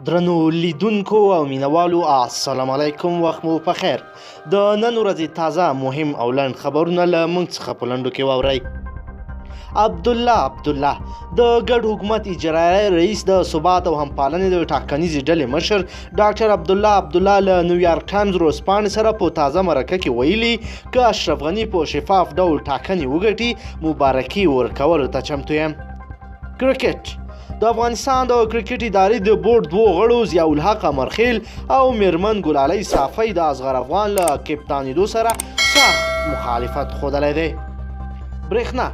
درنو لیدونکو او مینوالو السلام علیکم، وخت مو په خیر. د نن ورځې تازه مهم او لنډ خبرونه له موږ څخه په لنډو کې واورئ. عبدالله د ګډ حکومت اجرایي رئیس د ثبات او همپالنې د ټاکنیزې ډلې مشر ډاکټر عبدالله له نیویارک ټایمز ورځپاڼې سره په تازه مرکه کې ویلي که اشرف غني په شفاف ډول ټاکنې وګټي مبارکي ورکولو ته چمتو یم. کرکټ د افغانستان د کرکټ ادارې د بورډ دوو غړو ضیاء الحق امرخیل او میرمن ګلالۍ صافی د اصغر افغان له کپتانېدو سره سخت مخالفت ښودلی دی. برېښنا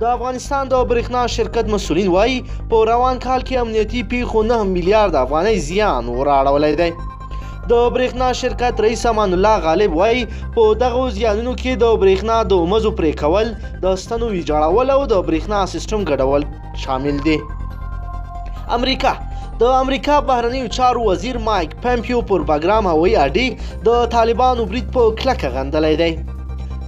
د افغانستان د برېښنا شرکت مسؤلین وایي په روان کال کې امنیتي پیښو 9 میلیارد افغانۍ زیان وراړولی دی. د برېښنا شرکت رئیس امان الله غالب وایي په دغو زیانونو کې د برېښنا د مزو پرې کول، د ستنو ویجاړول او د برېښنا سیستم ګډول شامل دي. د امریکا بهرنیو چارو وزیر مایک پمپیو پر باګرام هوایي اډې د طالبانو برید په کلکه غندلی دی.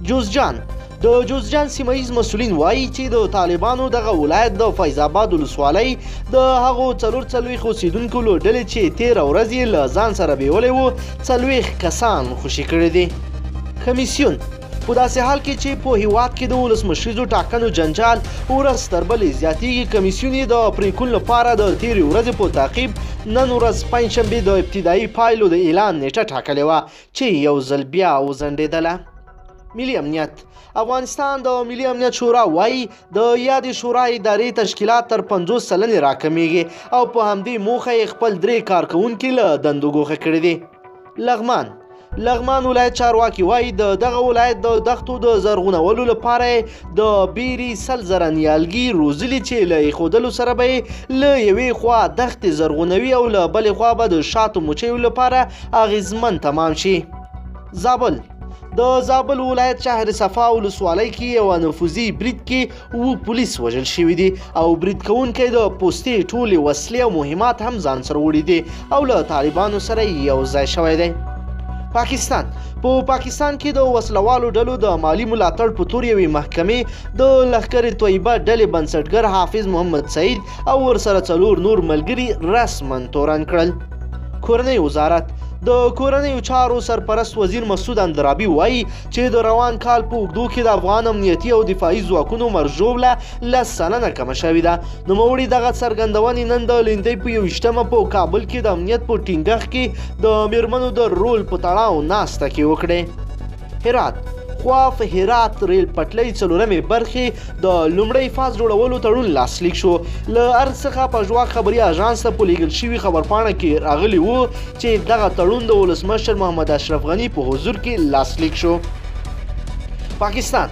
جوزجان سیمه ییز مسؤلین وایي چې د طالبانو دغه ولایت د فیض آباد ولسوالۍ د هغو 44 اوسېدونکو له ډلې چې 13 ورځې یې له ځان سره بیولی وو 40 کسان خوشي کړي دي. کمیسیون په داسې حال کې چې په هیواد کې د ولسمشریزو ټاکنو جنجال ورځ تر بلې زیاتیږي، کمیسیون یې د پریکون لپاره د تېرې ورځې په تعقیب نن ورځ پنجشنبې د ابتدایي پایلو د اعلان نیټه ټاکلې وه چې یو ځل بیا وځنډېدله. ملي امنیت افغانستان د ملي امنیت شورا وایي د یادې شورا ادارې تشکیلات تر 50 سلنې راکمیږي او په همدې موخه یې خپل 3 کارکوونکي له دندو ګوښه کړي دي. لغمان ولایت چارواکي وایي د دغه ولایت د دښتو د زرغونولو لپاره د بیري 100,000 نیالګي روزلي چې له ایښودلو سره به یې له یوې خوا دښتې زرغونوي او له بلې خوا به د شاتو مچیو لپاره اغیزمن تمام شي. د زابل ولایت شهر صفا ولسوالۍ کې یو نفوذي برید کې 7 پولیس وژل شوي دي او برید کوونکی د پوستې ټولې وسلې او مهمات هم ځان سره وړي دي او له طالبانو سره یو ځای شوی دی. پاکستان کې د وسلوالو ډلو د مالی ملاتړ په تور یوې محکمې د لښکر طیبه ډلې بنسټګر حافظ محمد سعید او ورسره 4 نور ملګري رسما تورن کړل. کورنۍ وزارت د کورنیو چارو سرپرست وزیر مسعود اندرابي وایي چې د روان کال په اوږدو کې د افغان امنیتي او دفاعي ځواکونو مرجوبله 10 سلنه کمه شوې ده. نوموړي دغه څرګندونې نن د لیندۍ په 21مه په کابل کې د امنیت په ټینګښت کې د میرمنو د رول په تړاو ناسته کې وکړې. خواف هرات ریل پټلۍ 4مې برخې د لومړی فاز جوړولو تړون لاسلیک شو. له ارڅ څخه په ژواک خبري اژانس ته په لیږل شوي خبرپاڼه کې راغلی وو چې دغه تړون د ولسمشر محمد اشرف غني په حضور کې لاسلیک شو. پاکستان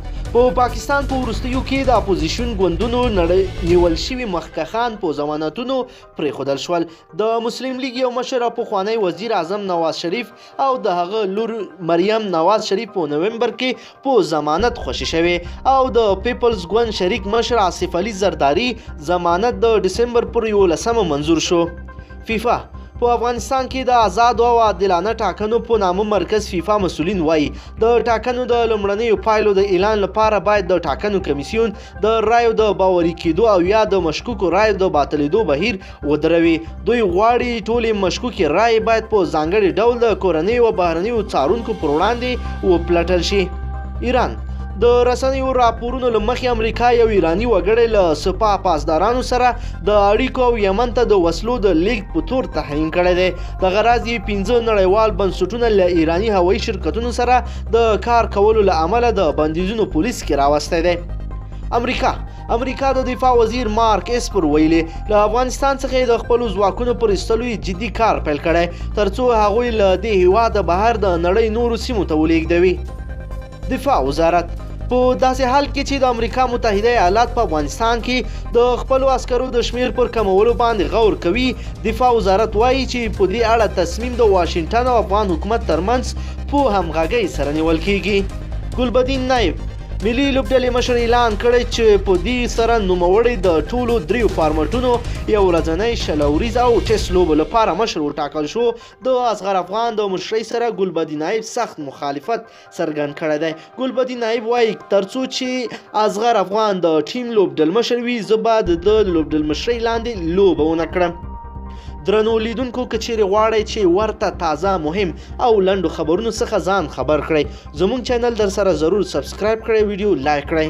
په وروستیو کې د اپوزیشن ګوندونو نیول شوي مخکښان په ضمانتونو پرېښودل شول. د مسلم لیگ یو مشر پخوانی وزیر اعظم نواز شریف او د هغه لور مریم نواز شریف په نومبر کې په ضمانت خوشي شوي او د پیپلز ګوند شریک مشر آصف علي زرداري ضمانت د ډسمبر پر 11 منظور شو. فیفا په افغانستان کې د آزادو او عادلانه ټاکنو په نامه مرکز فیفا مسؤلین وایي د ټاکنو د لومړنیو پایلو د اعلان لپاره باید د ټاکنو کمیسیون د رایو د باوري کېدو او یا د مشکوکو رایو د باطلېدو بهیر ودروي. دوی غواړي ټولې مشکوکې رایې باید په ځانګړي ډول د کورنیو او بهرنیو څارونکو پر وړاندې وپلټل شي. ایران د رسنیو راپورونو له مخې امریکا یو ایراني وګړی له سپاه پاسدارانو سره د اړیکو او یمن ته د وسلو د لیږد په تور تحریم کړی دی. دغه راز یې 15 نړیوال بنسټونه له ایراني هوایي شرکتونو سره د کار کولو له امله د بندیزونو پولیس کې راوستی دی. امریکا د دفاع وزیر مارک اسپر ویلي له افغانستان څخه د خپلو ځواکونو پر ایستلو جدي کار پیل کړی ترڅو هغوی له دې هیواده بهر د نړۍ نورو سیمو ته ولېږدوي. دفاع وزارت په داسې حال کې چې د امریکا متحده ایالات په افغانستان کې د خپلو عسکرو د شمیر پر کمولو باندې غور کوي، دفاع وزارت وایي چې په دې اړه تصمیم د واشنګټن او افغان حکومت ترمنځ په همغږۍ سره نیول کیږي. ګلبدین نایب ملي لوبډلې مشر اعلان کړی چې په دې سره نوموړی د ټولو 3 فارمټونو یو ورځنۍ 20 اوریزه او ټیسټ لوبو لپاره مشر وټاکل شو. د اصغر افغان د مشرۍ سره ګلبدین نایب سخت مخالفت څرګند کړی دی. ګلبدین نایب وایي ترڅو چې اصغر افغان د ټیم لوبډل مشر وي زه به د لوبډل مشرۍ لاندې لوبه ونه کړم. درنو لیدونکو که چیرې غواړئ چې ورته تازه مهم او لنډو خبرونو څخه ځان خبر کړئ زموږ چینل در سره ضرور سبسکرایب کړئ ویډیو لایک کړئ